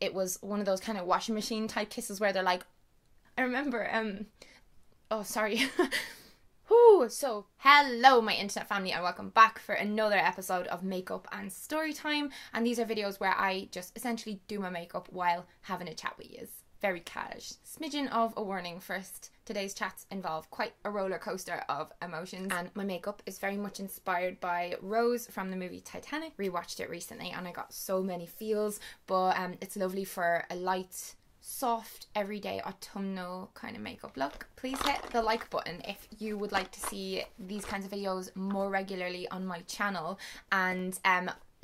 it was one of those kind of washing machine type kisses where they're like, I remember, oh, sorry. Whew, so, hello my internet family and welcome back for another episode of Makeup and Story Time. And these are videos where I just essentially do my makeup while having a chat with you. Very cash. Smidgen of a warning first. Today's chats involve quite a roller coaster of emotions, and my makeup is very much inspired by Rose from the movie Titanic. Rewatched it recently and I got so many feels, but it's lovely for a light, soft, everyday autumnal kind of makeup look. Please hit the like button if you would like to see these kinds of videos more regularly on my channel, and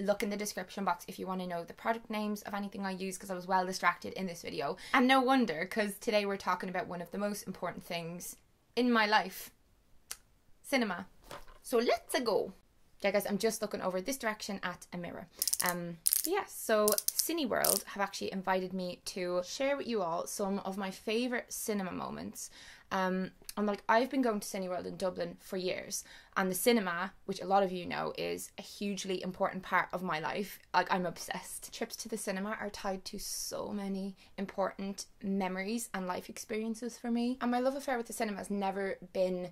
look in the description box if you want to know the product names of anything I use, because I was well distracted in this video. And no wonder, because today we're talking about one of the most important things in my life, cinema. So let's go. Yeah guys, I'm just looking over this direction at a mirror. Yeah, so Cineworld have actually invited me to share with you all some of my favourite cinema moments. I've been going to Cineworld in Dublin for years, and the cinema, which a lot of you know, is a hugely important part of my life. Like, I'm obsessed. Trips to the cinema are tied to so many important memories and life experiences for me. And my love affair with the cinema has never been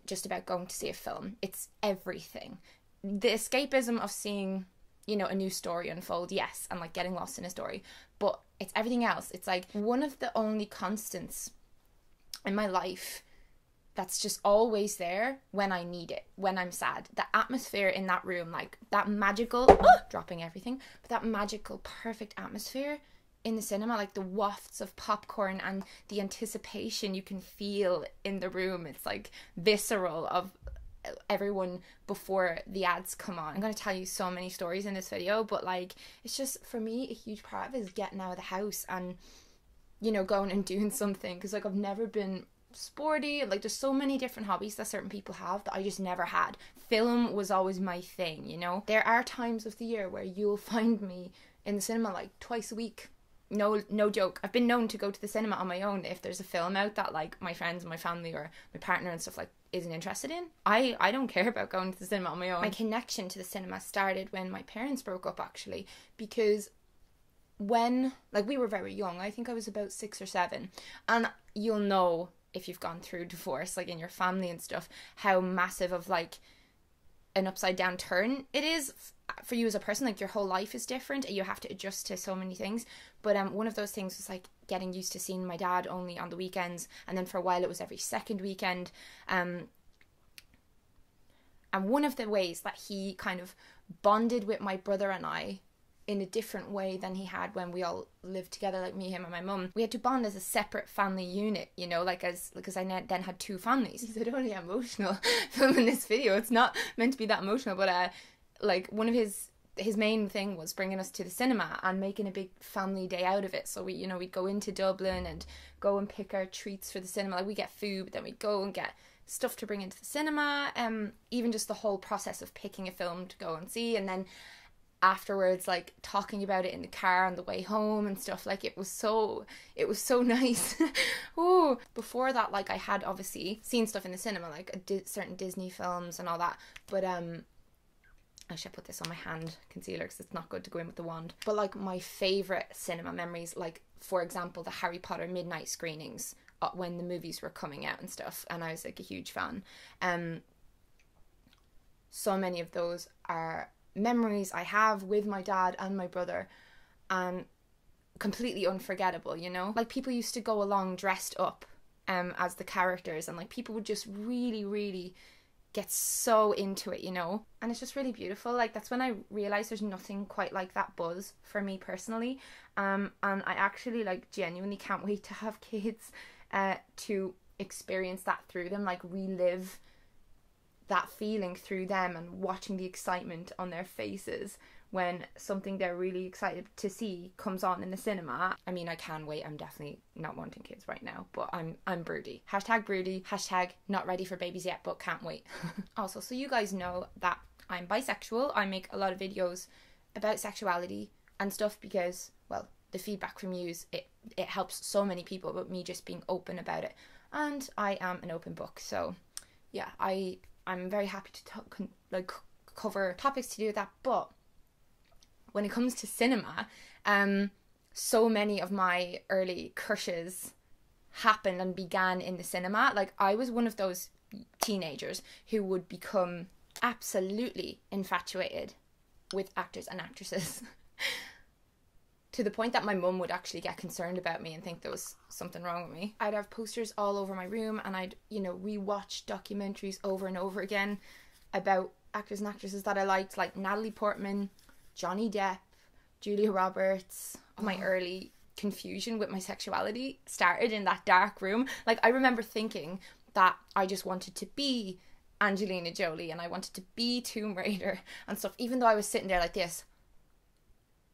just about going to see a film. It's everything. The escapism of seeing, you know, a new story unfold, yes, and like getting lost in a story, but it's everything else. It's like one of the only constants in my life that's just always there when I need it, when I'm sad. The atmosphere in that room, like that magical, dropping everything, but that magical, perfect atmosphere in the cinema, like the wafts of popcorn and the anticipation you can feel in the room. It's like visceral of everyone before the ads come on. I'm going to tell you so many stories in this video, but like, it's just, for me, a huge part of it is getting out of the house and, you know, going and doing something, because like I've never been sporty. Like, there's so many different hobbies that certain people have that I just never had. Film was always my thing, you know. There are times of the year where you'll find me in the cinema like twice a week. No joke. I've been known to go to the cinema on my own if there's a film out that like my friends and my family or my partner and stuff like isn't interested in. I don't care about going to the cinema on my own. My connection to the cinema started when my parents broke up, actually, because when, like, we were very young. I think I was about 6 or 7, and you'll know if you've gone through divorce, like in your family and stuff, how massive of like an upside down turn it is for you as a person. Like, your whole life is different and you have to adjust to so many things. But one of those things was like getting used to seeing my dad only on the weekends, and then for a while it was every second weekend. And one of the ways that he kind of bonded with my brother and I in a different way than he had when we all lived together, like me, him and my mum. We had to bond as a separate family unit, you know, like because I then had 2 families. He said, only emotional filming this video. It's not meant to be that emotional, but like one of his main thing was bringing us to the cinema and making a big family day out of it. So we, you know, we'd go into Dublin and go and pick our treats for the cinema. Like, we get food, but then we'd go and get stuff to bring into the cinema. Even just the whole process of picking a film to go and see, and then afterwards, like, talking about it in the car on the way home and stuff. Like, it was so nice. Oh, before that, like, I had obviously seen stuff in the cinema, like certain Disney films and all that, but I should put this on my hand concealer because it's not good to go in with the wand. But like, my favorite cinema memories, like, for example, the Harry Potter midnight screenings when the movies were coming out and stuff, and I was like a huge fan. So many of those are memories I have with my dad and my brother, and completely unforgettable, you know. Like, people used to go along dressed up as the characters, and like people would just really get so into it, you know. And it's just really beautiful. Like, that's when I realized there's nothing quite like that buzz for me personally, and I actually like genuinely can't wait to have kids to experience that through them, like relive that feeling through them and watching the excitement on their faces when something they're really excited to see comes on in the cinema. I mean, I can wait. I'm definitely not wanting kids right now, but I'm broody. Hashtag broody. Hashtag not ready for babies yet, but can't wait. Also, so you guys know that I'm bisexual. I make a lot of videos about sexuality and stuff because, well, the feedback from you is it helps so many people about me just being open about it. And I am an open book. So yeah, I'm very happy to cover topics to do with that. But when it comes to cinema, so many of my early crushes happened and began in the cinema. Like, I was one of those teenagers who would become absolutely infatuated with actors and actresses to the point that my mum would actually get concerned about me and think there was something wrong with me. I'd have posters all over my room, and I'd, you know, rewatch documentaries over and over again about actors and actresses that I liked, like Natalie Portman, Johnny Depp, Julia Roberts. My early confusion with my sexuality started in that dark room. Like, I remember thinking that I just wanted to be Angelina Jolie and I wanted to be Tomb Raider and stuff, even though I was sitting there like this,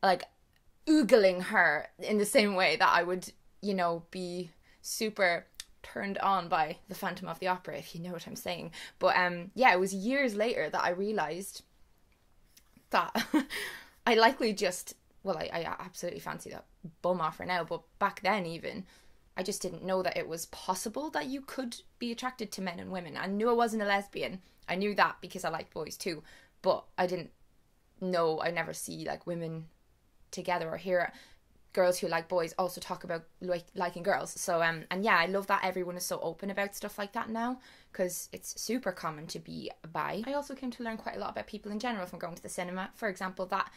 like oogling her in the same way that I would, you know, be super turned on by the Phantom of the Opera, if you know what I'm saying. But yeah, it was years later that I realised that I likely just, well, I absolutely fancy that bum off her now, but back then even, I just didn't know that it was possible that you could be attracted to men and women. I knew I wasn't a lesbian. I knew that because I liked boys too, but I didn't know, I never see like women together or hear girls who like boys also talk about liking girls. So and yeah, I love that everyone is so open about stuff like that now, because it's super common to be bi. I also came to learn quite a lot about people in general from going to the cinema. For example, that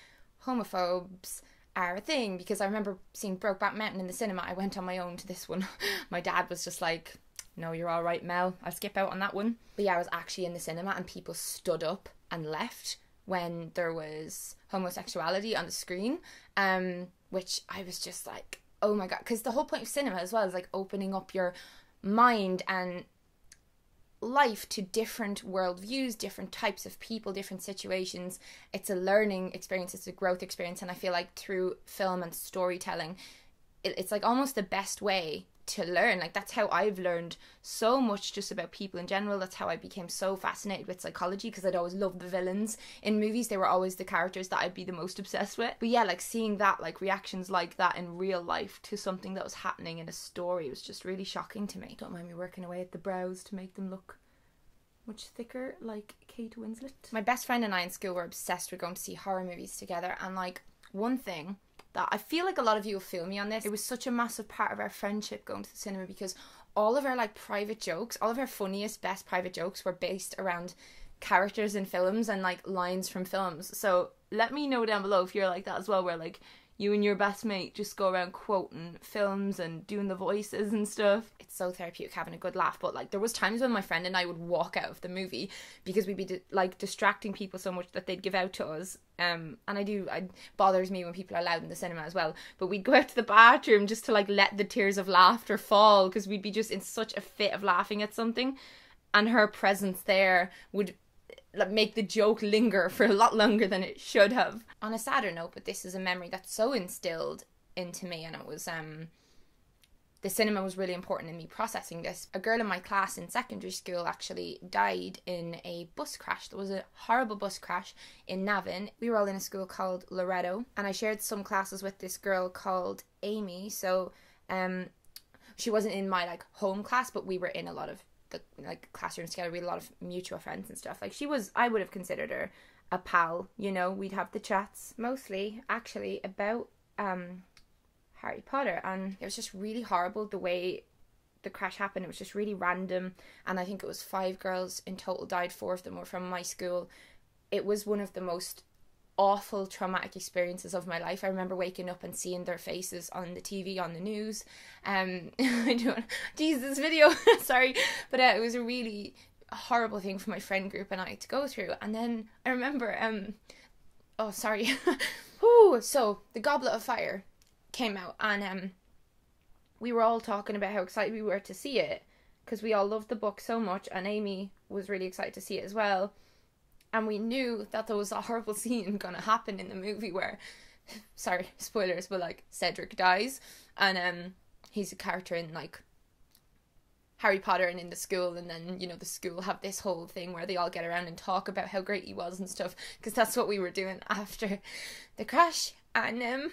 homophobes are a thing, because I remember seeing Brokeback Mountain in the cinema. I went on my own to this one. My dad was just like, no, you're all right, Mel, I'll skip out on that one. But yeah, I was actually in the cinema and people stood up and left when there was homosexuality on the screen, which I was just like, oh my god, because the whole point of cinema as well is like opening up your mind and life to different worldviews, different types of people, different situations. It's a learning experience, it's a growth experience, and I feel like through film and storytelling, it's like almost the best way to learn. Like, that's how I've learned so much just about people in general. That's how I became so fascinated with psychology, because I'd always loved the villains in movies. They were always the characters that I'd be the most obsessed with. But yeah, like seeing that, like reactions like that in real life to something that was happening in a story was just really shocking to me. Don't mind me working away at the brows to make them look much thicker, like Kate Winslet. My best friend and I in school were obsessed with going to see horror movies together, and like one thing that I feel like a lot of you will feel me on this, it was such a massive part of our friendship going to the cinema, because all of our like private jokes, all of our funniest, best private jokes were based around characters in films and like lines from films. So let me know down below if you're like that as well, where like you and your best mate just go around quoting films and doing the voices and stuff. It's so therapeutic having a good laugh. But like there was times when my friend and I would walk out of the movie because we'd be like distracting people so much that they'd give out to us. And it bothers me when people are loud in the cinema as well. But we'd go out to the bathroom just to like let the tears of laughter fall, because we'd be just in such a fit of laughing at something, and her presence there would make the joke linger for a lot longer than it should have. On a sadder note, but this is a memory that's so instilled into me, and it was the cinema was really important in me processing this. A girl in my class in secondary school actually died in a bus crash. There was a horrible bus crash in Navan. We were all in a school called Loretto, and I shared some classes with this girl called Amy. So she wasn't in my like home class, but we were in a lot of the like classrooms together. We had a lot of mutual friends and stuff. Like I would have considered her a pal, you know. We'd have the chats mostly actually about Harry Potter, and it was just really horrible the way the crash happened. It was just really random, and I think it was 5 girls in total died. 4 of them were from my school. It was one of the most awful traumatic experiences of my life. I remember waking up and seeing their faces on the TV, on the news. I don't Jesus video sorry, but it was a really horrible thing for my friend group and I to go through. And then I remember oh sorry so the Goblet of Fire came out, and we were all talking about how excited we were to see it, because we all loved the book so much, and Amy was really excited to see it as well. And we knew that there was a horrible scene gonna happen in the movie where, sorry, spoilers, but like Cedric dies, and he's a character in like Harry Potter and in the school, and then, you know, the school have this whole thing where they all get around and talk about how great he was and stuff, because that's what we were doing after the crash. And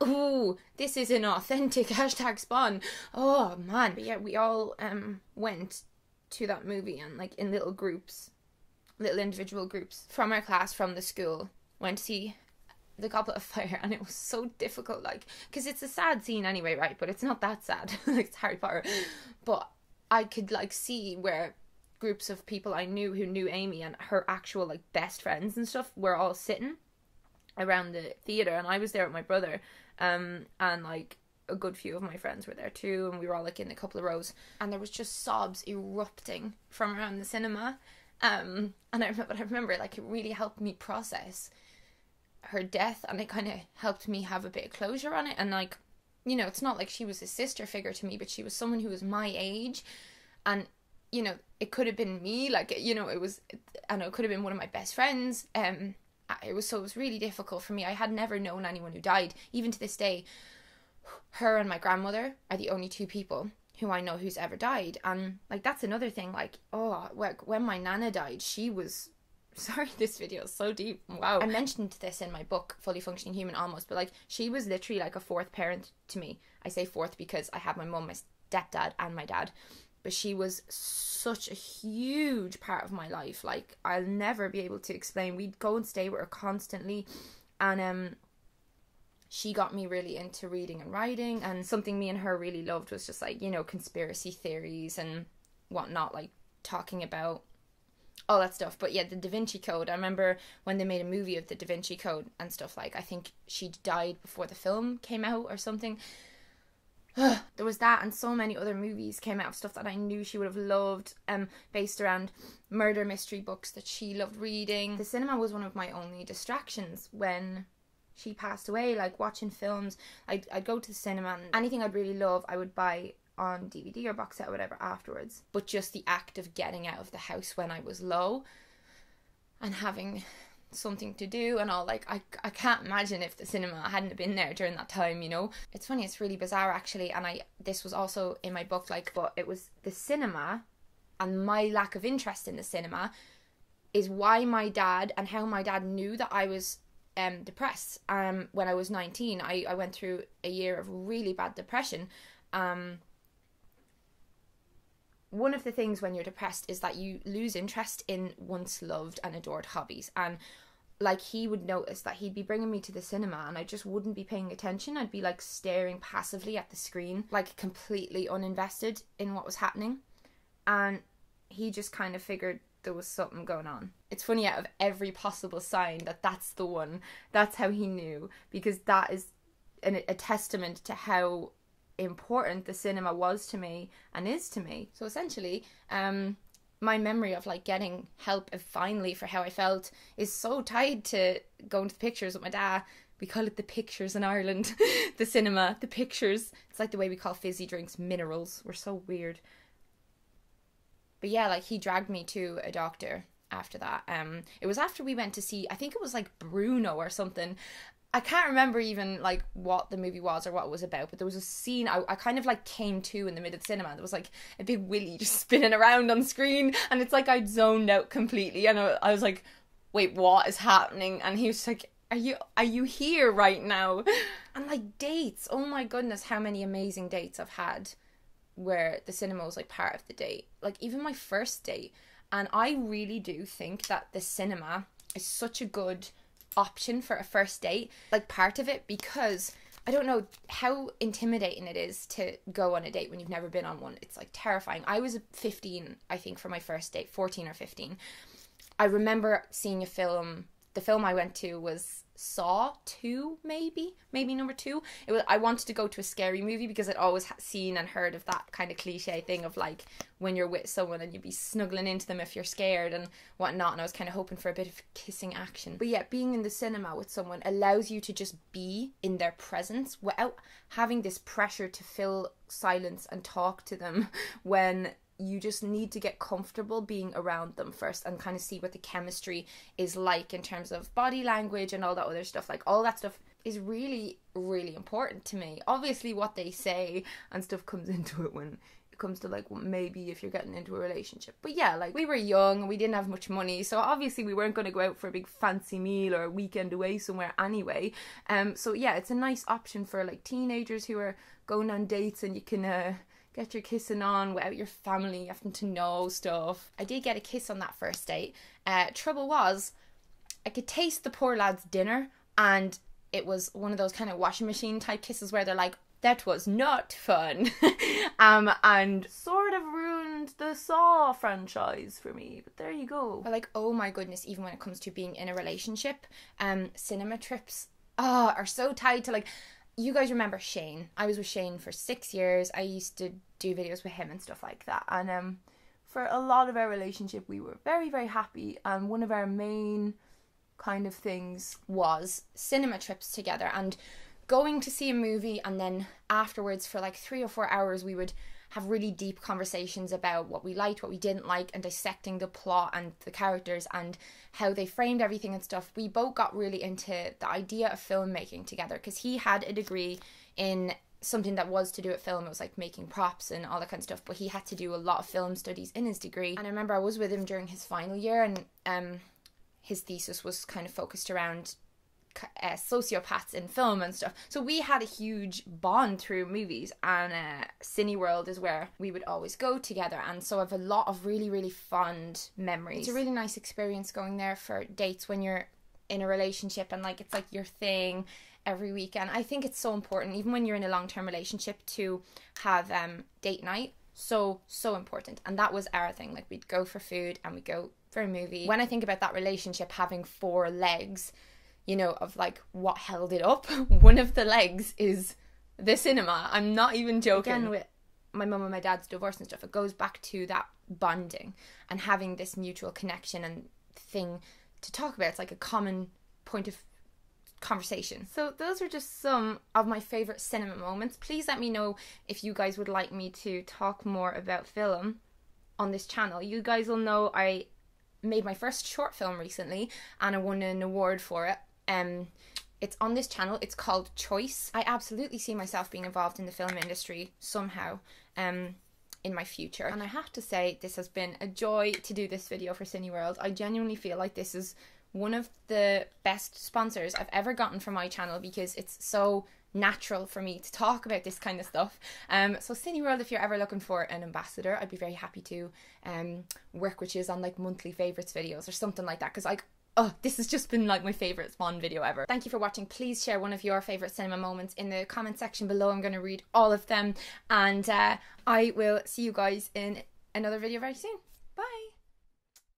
ooh, this is an authentic #spawn. Oh man. But yeah, we all went to that movie, and like in little groups, little individual groups from our class, from the school, went to see the Goblet of Fire, and it was so difficult, like, because it's a sad scene anyway, right? But it's not that sad. Like, it's Harry Potter. But I could, like, see where groups of people I knew who knew Amy and her actual, like, best friends and stuff were all sitting around the theatre, and I was there with my brother, and, like, a good few of my friends were there too, and we were all, like, in a couple of rows, and there was just sobs erupting from around the cinema, and I remember, like, it really helped me process her death, and it kind of helped me have a bit of closure on it. And, like, you know, it's not like she was a sister figure to me, but she was someone who was my age, and, you know, it could have been me, like, you know, it could have been one of my best friends. It was really difficult for me. I had never known anyone who died. Even to this day, her and my grandmother are the only two people who I know who's ever died. And, like, that's another thing, like, when my nana died, she was, sorry, this video is so deep, wow. I mentioned this in my book, Fully Functioning Human Almost, but, like, she was literally like a fourth parent to me. I say fourth because I have my mum, my stepdad, and my dad. But she was such a huge part of my life. Like, I'll never be able to explain. We'd go and stay with her constantly. And she got me really into reading and writing. And something me and her really loved was just, like, you know, conspiracy theories and whatnot. Like, talking about all that stuff. But yeah, the Da Vinci Code. I remember when they made a movie of the Da Vinci Code and stuff. Like, I think she died before the film came out or something. There was that, and so many other movies came out of stuff that I knew she would have loved, based around murder mystery books that she loved reading. The cinema was one of my only distractions when she passed away, like watching films. I'd go to the cinema, and anything I'd really love I would buy on DVD or box set or whatever afterwards. But just the act of getting out of the house when I was low and having something to do and all, like, I can't imagine if the cinema hadn't been there during that time, you know. It's funny, it's really bizarre actually, and this was also in my book, like, but it was the cinema and my lack of interest in the cinema is why my dad, and how my dad knew that I was depressed. When I was 19, I went through a year of really bad depression. One of the things when you're depressed is that you lose interest in once loved and adored hobbies. And, like, he would notice that he'd be bringing me to the cinema and I just wouldn't be paying attention. I'd be, like, staring passively at the screen, like, completely uninvested in what was happening. And he just kind of figured there was something going on. It's funny, out of every possible sign, that's the one. That's how he knew, because that is a testament to how important the cinema was to me and is to me. So essentially, my memory of, like, getting help finally for how I felt is so tied to going to the pictures with my dad. We call it the pictures in Ireland. The cinema, the pictures. It's like the way we call fizzy drinks minerals. We're so weird. But yeah, like, he dragged me to a doctor after that. It was after we went to see, I think it was like Bruno or something. I can't remember even, like, what the movie was or what it was about, but there was a scene I kind of, like, came to in the middle of the cinema. There was, like, a big willy just spinning around on screen, and it's like I'd zoned out completely, and I was like, wait, what is happening? And he was like, are you here right now? And, like, dates, oh my goodness, how many amazing dates I've had where the cinema was, like, part of the date. Like, even my first date. And I really do think that the cinema is such a good option for a first date, like, part of it, because I don't know how intimidating it is to go on a date when you've never been on one. It's, like, terrifying. I was 15, I think, for my first date, 14 or 15. I remember seeing a film. The film I went to was Saw 2, maybe number 2. I wanted to go to a scary movie because I'd always seen and heard of that kind of cliche thing of, like, when you're with someone and you'd be snuggling into them if you're scared and whatnot, and I was kind of hoping for a bit of kissing action. But yeah, being in the cinema with someone allows you to just be in their presence without having this pressure to fill silence and talk to them when you just need to get comfortable being around them first and kind of see what the chemistry is like in terms of body language and all that other stuff. Like, all that stuff is really, really important to me. Obviously, what they say and stuff comes into it when it comes to, like, maybe if you're getting into a relationship. But yeah, like, we were young and we didn't have much money, so obviously we weren't going to go out for a big fancy meal or a weekend away somewhere anyway. So yeah, it's a nice option for, like, teenagers who are going on dates, and you can get your kissing on without your family having to know stuff. I did get a kiss on that first date. Trouble was, I could taste the poor lad's dinner, and it was one of those kind of washing machine type kisses where they're like, that was not fun. And sort of ruined the Saw franchise for me, but there you go. But like, oh my goodness, even when it comes to being in a relationship, cinema trips are so tied to, like, you guys remember Shane. I was with Shane for 6 years. I used to do videos with him and stuff like that, and for a lot of our relationship we were very, very happy, and one of our main kind of things was cinema trips together and going to see a movie, and then afterwards for like 3 or 4 hours we would have really deep conversations about what we liked, what we didn't like, and dissecting the plot and the characters and how they framed everything and stuff. We both got really into the idea of filmmaking together, because he had a degree in something that was to do with film. It was like making props and all that kind of stuff, but he had to do a lot of film studies in his degree. And I remember I was with him during his final year, and his thesis was kind of focused around sociopaths in film and stuff. So we had a huge bond through movies, and Cineworld is where we would always go together, and so I have a lot of really, really fond memories. It's a really nice experience going there for dates when you're in a relationship, and like it's like your thing every weekend. I think it's so important, even when you're in a long-term relationship, to have date night. So important. And that was our thing. Like, we'd go for food and we'd go for a movie. When I think about that relationship having 4 legs, you know, of like what held it up, one of the legs is the cinema. I'm not even joking. Again, with my mum and my dad's divorce and stuff, it goes back to that bonding and having this mutual connection and thing to talk about. It's like a common point of conversation. So those are just some of my favourite cinema moments. Please let me know if you guys would like me to talk more about film on this channel. You guys will know I made my first short film recently and I won an award for it. It's on this channel. It's called Choice. I absolutely see myself being involved in the film industry somehow in my future. And I have to say, this has been a joy to do this video for Cineworld. I genuinely feel like this is one of the best sponsors I've ever gotten for my channel, because it's so natural for me to talk about this kind of stuff. So Cineworld, if you're ever looking for an ambassador, I'd be very happy to work with you on like monthly favourites videos or something like that, because like, oh, this has just been like my favourite spawn video ever. Thank you for watching. Please share one of your favourite cinema moments in the comment section below. I'm going to read all of them, and I will see you guys in another video very soon.